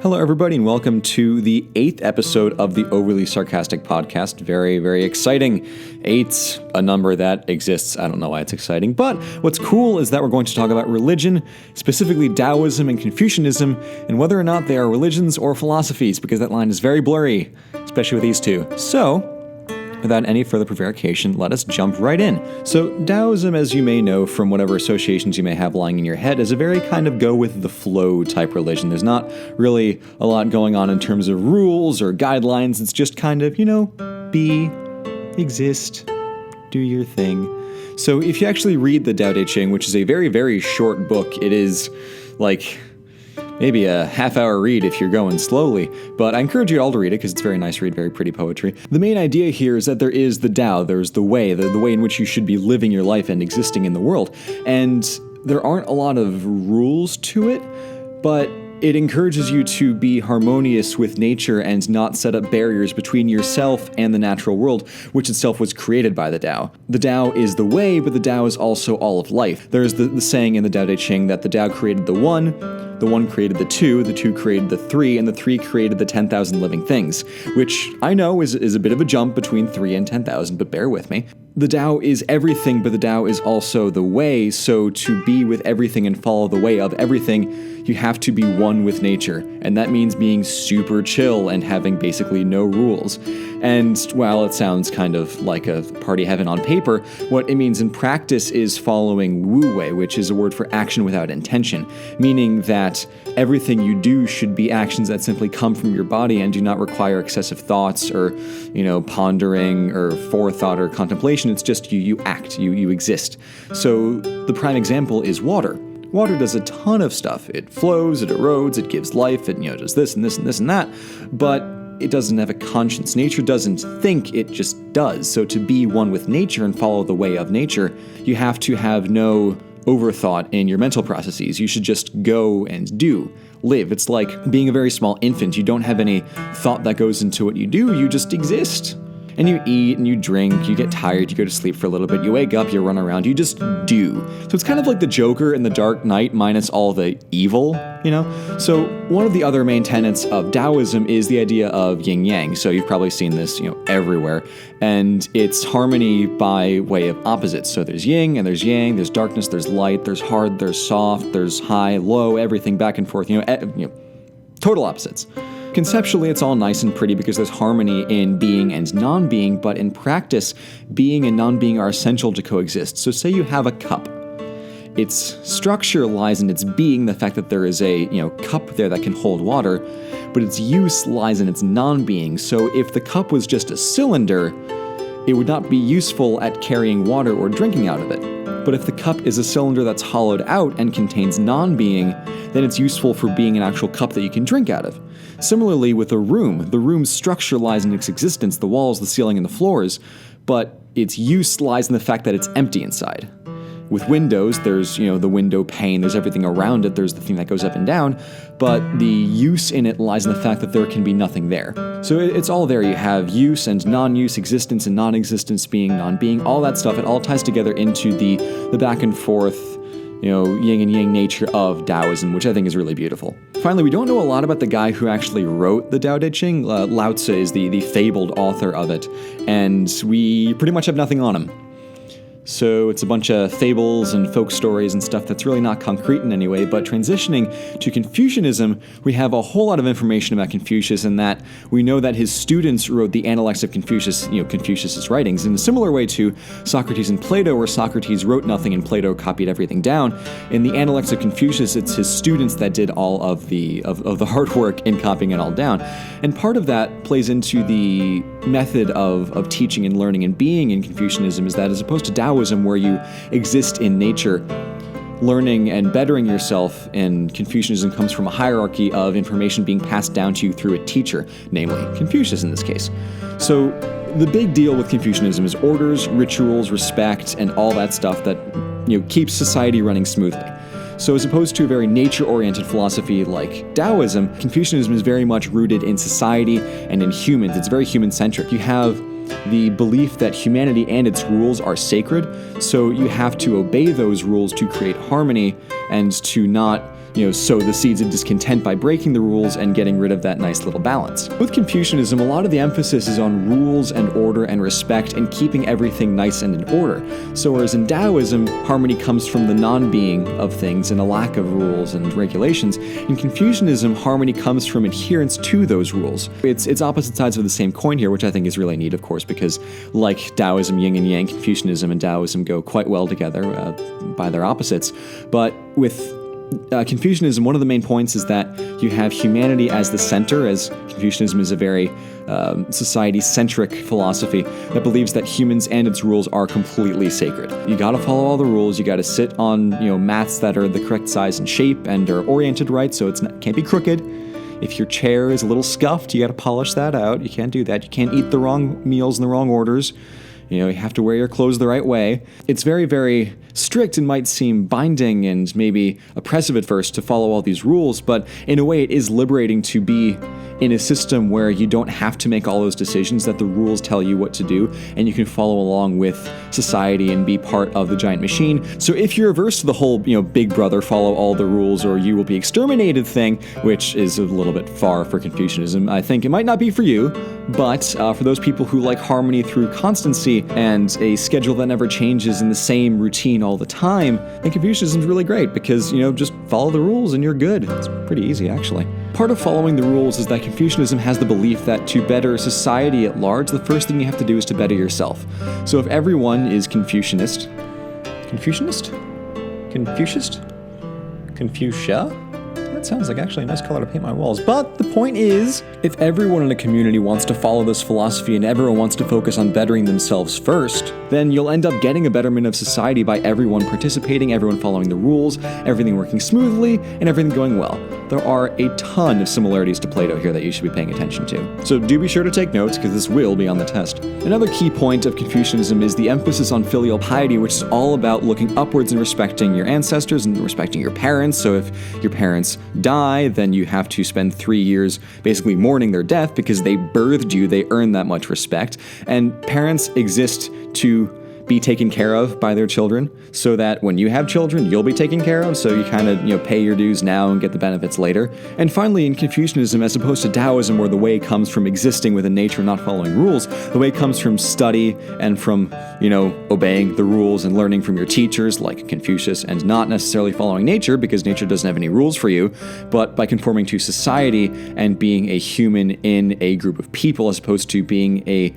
Hello, everybody, and welcome to the 8th episode of the Overly Sarcastic podcast. Very, very exciting. 8's a number that exists. I don't know why it's exciting, but what's cool is that we're going to talk about religion, specifically Daoism and Confucianism, and whether or not they are religions or philosophies, because that line is very blurry, especially with these two. So, without any further prevarication, let us jump right in. So, Daoism, as you may know from whatever associations you may have lying in your head, is a very kind of go-with-the-flow type religion. There's not really a lot going on in terms of rules or guidelines. It's just kind of, be, exist, do your thing. So, if you actually read the Daodejing, which is a very, very short book, it is like maybe a half-hour read if you're going slowly, but I encourage you all to read it because it's very nice read, very pretty poetry. The main idea here is that there is the Tao, there's the way in which you should be living your life and existing in the world, and there aren't a lot of rules to it, but it encourages you to be harmonious with nature and not set up barriers between yourself and the natural world, which itself was created by the Tao. The Tao is the way, but the Tao is also all of life. There's the saying in the Daodejing that the Tao created the one created the two created the three, and the three created the 10,000 living things, which I know is a bit of a jump between 3 and 10,000, but bear with me. The Tao is everything, but the Tao is also the way, so to be with everything and follow the way of everything, you have to be one with nature, and that means being super chill and having basically no rules. And while it sounds kind of like a party heaven on paper, what it means in practice is following Wu Wei, which is a word for action without intention, meaning that everything you do should be actions that simply come from your body and do not require excessive thoughts or, pondering or forethought or contemplation. It's just you act, you exist. So the prime example is water. Water does a ton of stuff. It flows, it erodes, it gives life, it does this and this and this and that, but it doesn't have a conscience. Nature doesn't think, it just does. So to be one with nature and follow the way of nature, you have to have no overthought in your mental processes. You should just go and do, live. It's like being a very small infant. You don't have any thought that goes into what you do, you just exist. And you eat and you drink, you get tired, you go to sleep for a little bit, you wake up, you run around, you just do. So it's kind of like the Joker in The Dark Knight minus all the evil, So one of the other main tenets of Daoism is the idea of yin-yang. So you've probably seen this, everywhere. And it's harmony by way of opposites. So there's yin and there's yang, there's darkness, there's light, there's hard, there's soft, there's high, low, everything back and forth, total opposites. Conceptually, it's all nice and pretty because there's harmony in being and non-being, but in practice, being and non-being are essential to coexist. So say you have a cup. Its structure lies in its being, the fact that there is a cup there that can hold water, but its use lies in its non-being. So if the cup was just a cylinder, it would not be useful at carrying water or drinking out of it. But if the cup is a cylinder that's hollowed out and contains non-being, then it's useful for being an actual cup that you can drink out of. Similarly with a room, the room's structure lies in its existence, the walls, the ceiling, and the floors, but its use lies in the fact that it's empty inside. With windows, there's, the window pane, there's everything around it, there's the thing that goes up and down, but the use in it lies in the fact that there can be nothing there. So it's all there. You have use and non-use, existence and non-existence, being, non-being, all that stuff. It all ties together into the back and forth, yin and yang nature of Daoism, which I think is really beautiful. Finally, we don't know a lot about the guy who actually wrote the Daodejing. Lao Tzu is the fabled author of it, and we pretty much have nothing on him. So it's a bunch of fables and folk stories and stuff that's really not concrete in any way, but transitioning to Confucianism, we have a whole lot of information about Confucius in that we know that his students wrote the Analects of Confucius, Confucius's writings, in a similar way to Socrates and Plato, where Socrates wrote nothing and Plato copied everything down. In the Analects of Confucius, it's his students that did all of the hard work in copying it all down. And part of that plays into the method of teaching and learning and being in Confucianism is that as opposed to Daoism, where you exist in nature, learning and bettering yourself in Confucianism comes from a hierarchy of information being passed down to you through a teacher, namely Confucius in this case. So the big deal with Confucianism is orders, rituals, respect, and all that stuff that keeps society running smoothly. So as opposed to a very nature-oriented philosophy like Daoism, Confucianism is very much rooted in society and in humans. It's very human-centric. You have the belief that humanity and its rules are sacred, so you have to obey those rules to create harmony and to not sow the seeds of discontent by breaking the rules and getting rid of that nice little balance. With Confucianism, a lot of the emphasis is on rules and order and respect and keeping everything nice and in order. So whereas in Daoism, harmony comes from the non-being of things and a lack of rules and regulations, in Confucianism, harmony comes from adherence to those rules. It's opposite sides of the same coin here, which I think is really neat, of course, because like Daoism, yin and yang, Confucianism and Daoism go quite well together by their opposites. But with Confucianism, one of the main points is that you have humanity as the center, as Confucianism is a very society-centric philosophy that believes that humans and its rules are completely sacred. You gotta follow all the rules, you gotta sit on mats that are the correct size and shape and are oriented right, so it can't be crooked. If your chair is a little scuffed, you gotta polish that out. You can't do that. You can't eat the wrong meals in the wrong orders. You have to wear your clothes the right way. It's very, very strict and might seem binding and maybe oppressive at first to follow all these rules, but in a way it is liberating to be in a system where you don't have to make all those decisions, that the rules tell you what to do, and you can follow along with society and be part of the giant machine. So if you're averse to the whole, big brother, follow all the rules or you will be exterminated thing, which is a little bit far for Confucianism, I think it might not be for you, but for those people who like harmony through constancy and a schedule that never changes in the same routine all the time, I think Confucianism is really great because, just follow the rules and you're good. It's pretty easy, actually. Part of following the rules is that Confucianism has the belief that to better society at large, the first thing you have to do is to better yourself. So if everyone is Confucianist? Confucia? That sounds like actually a nice color to paint my walls. But the point is, if everyone in a community wants to follow this philosophy and everyone wants to focus on bettering themselves first, then you'll end up getting a betterment of society by everyone participating, everyone following the rules, everything working smoothly, and everything going well. There are a ton of similarities to Plato here that you should be paying attention to. So do be sure to take notes, because this will be on the test. Another key point of Confucianism is the emphasis on filial piety, which is all about looking upwards and respecting your ancestors and respecting your parents. So if your parents die, then you have to spend 3 years basically mourning their death because they birthed you, they earn that much respect. And parents exist to be taken care of by their children, so that when you have children, you'll be taken care of, so you kind of, pay your dues now and get the benefits later. And finally, in Confucianism, as opposed to Daoism, where the way comes from existing within nature and not following rules, the way comes from study and from, obeying the rules and learning from your teachers, like Confucius, and not necessarily following nature, because nature doesn't have any rules for you, but by conforming to society and being a human in a group of people, as opposed to being a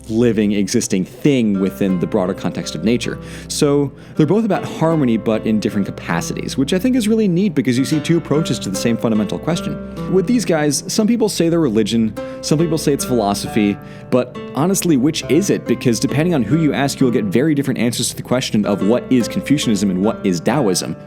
living, existing thing within the broader context of nature. So they're both about harmony, but in different capacities, which I think is really neat because you see two approaches to the same fundamental question. With these guys, some people say they're religion, some people say it's philosophy, but honestly, which is it? Because depending on who you ask, you'll get very different answers to the question of what is Confucianism and what is Daoism.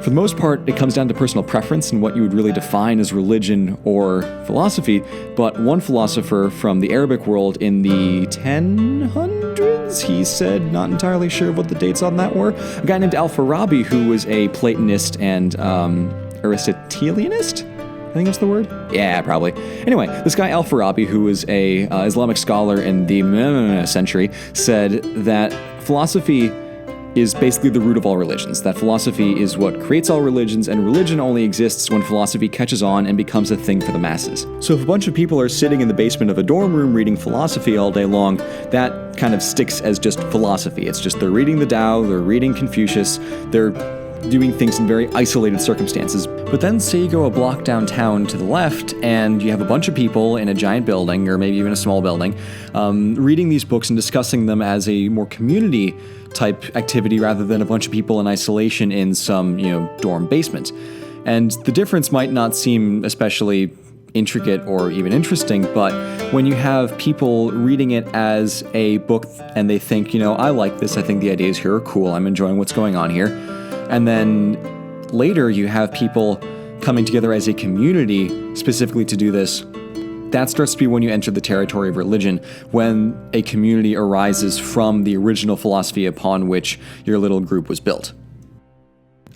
For the most part, it comes down to personal preference and what you would really define as religion or philosophy, but one philosopher from the Arabic world in the 1000s, he said, not entirely sure what the dates on that were, a guy named Al-Farabi, who was a Platonist and Aristotelianist? I think that's the word? Yeah, probably. Anyway, this guy Al-Farabi, who was a Islamic scholar in the century, said that philosophy is basically the root of all religions. That philosophy is what creates all religions, and religion only exists when philosophy catches on and becomes a thing for the masses. So if a bunch of people are sitting in the basement of a dorm room reading philosophy all day long, that kind of sticks as just philosophy. It's just they're reading the Tao, they're reading Confucius, they're doing things in very isolated circumstances. But then say you go a block downtown to the left and you have a bunch of people in a giant building, or maybe even a small building, reading these books and discussing them as a more community type activity rather than a bunch of people in isolation in some, dorm basement. And the difference might not seem especially intricate or even interesting, but when you have people reading it as a book and they think, I like this, I think the ideas here are cool, I'm enjoying what's going on here. And then later you have people coming together as a community specifically to do this. That starts to be when you enter the territory of religion, when a community arises from the original philosophy upon which your little group was built.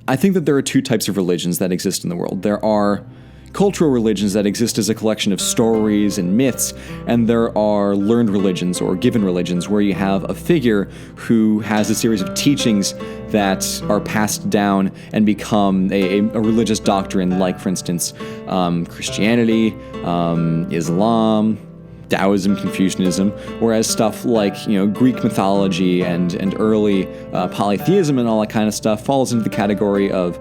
I think that there are two types of religions that exist in the world. There are cultural religions that exist as a collection of stories and myths, and there are learned religions or given religions where you have a figure who has a series of teachings that are passed down and become a religious doctrine, like, for instance, Christianity, Islam, Daoism, Confucianism, whereas stuff like, Greek mythology and early polytheism and all that kind of stuff falls into the category of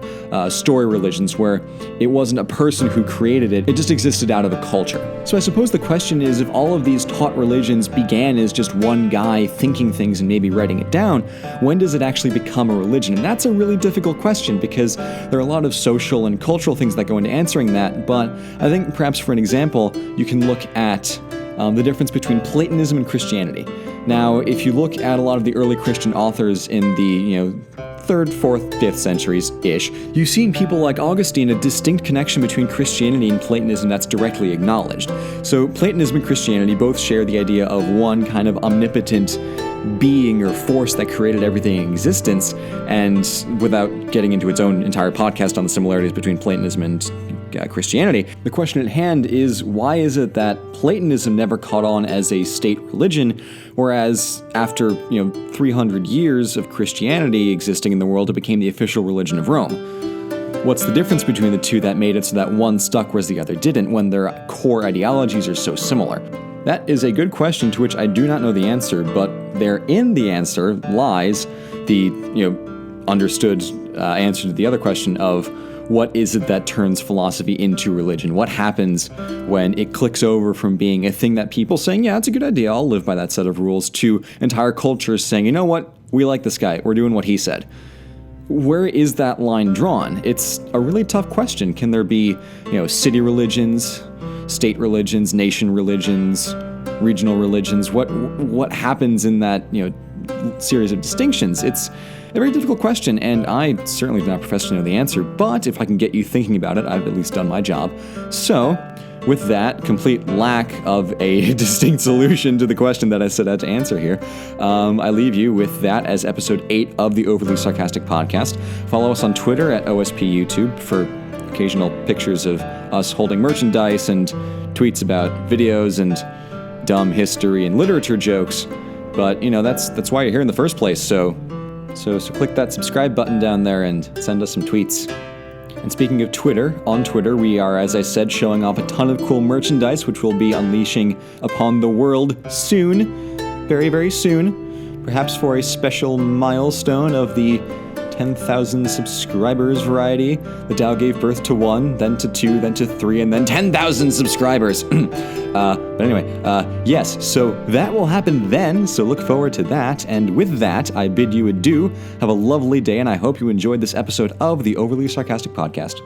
story religions, where it wasn't a person who created it, it just existed out of a culture. So I suppose the question is, if all of these taught religions began as just one guy thinking things and maybe writing it down, when does it actually become a religion? And that's a really difficult question, because there are a lot of social and cultural things that go into answering that, but I think perhaps for an example, you can look at the difference between Platonism and Christianity. Now, if you look at a lot of the early Christian authors in the, 3rd, 4th, 5th centuries-ish, you've seen people like Augustine, a distinct connection between Christianity and Platonism that's directly acknowledged. So Platonism and Christianity both share the idea of one kind of omnipotent being or force that created everything in existence, and without getting into its own entire podcast on the similarities between Platonism and Christianity, the question at hand is, why is it that Platonism never caught on as a state religion, whereas after 300 years of Christianity existing in the world, it became the official religion of Rome? What's the difference between the two that made it so that one stuck whereas the other didn't, when their core ideologies are so similar? That is a good question to which I do not know the answer, but therein the answer lies the understood answer to the other question of, what is it that turns philosophy into religion? What happens when it clicks over from being a thing that people saying, yeah, it's a good idea, I'll live by that set of rules, to entire cultures saying, you know what, we like this guy, we're doing what he said. Where is that line drawn? It's a really tough question. Can there be, city religions, state religions, nation religions, regional religions? What happens in that, series of distinctions? It's a very difficult question, and I certainly do not profess to know the answer, but if I can get you thinking about it, I've at least done my job. So, with that complete lack of a distinct solution to the question that I set out to answer here, I leave you with that as episode 8 of the Overly Sarcastic podcast. Follow us on Twitter at OSPYouTube for occasional pictures of us holding merchandise and tweets about videos and dumb history and literature jokes. But, that's why you're here in the first place, so click that subscribe button down there and send us some tweets. And speaking of Twitter, on Twitter we are, as I said, showing off a ton of cool merchandise, which we'll be unleashing upon the world soon, very, very soon, perhaps for a special milestone of the 10,000 subscribers variety. The Dao gave birth to 1, then to 2, then to 3, and then 10,000 subscribers. But anyway, yes, so that will happen then, so look forward to that. And with that, I bid you adieu. Have a lovely day, and I hope you enjoyed this episode of the Overly Sarcastic Podcast.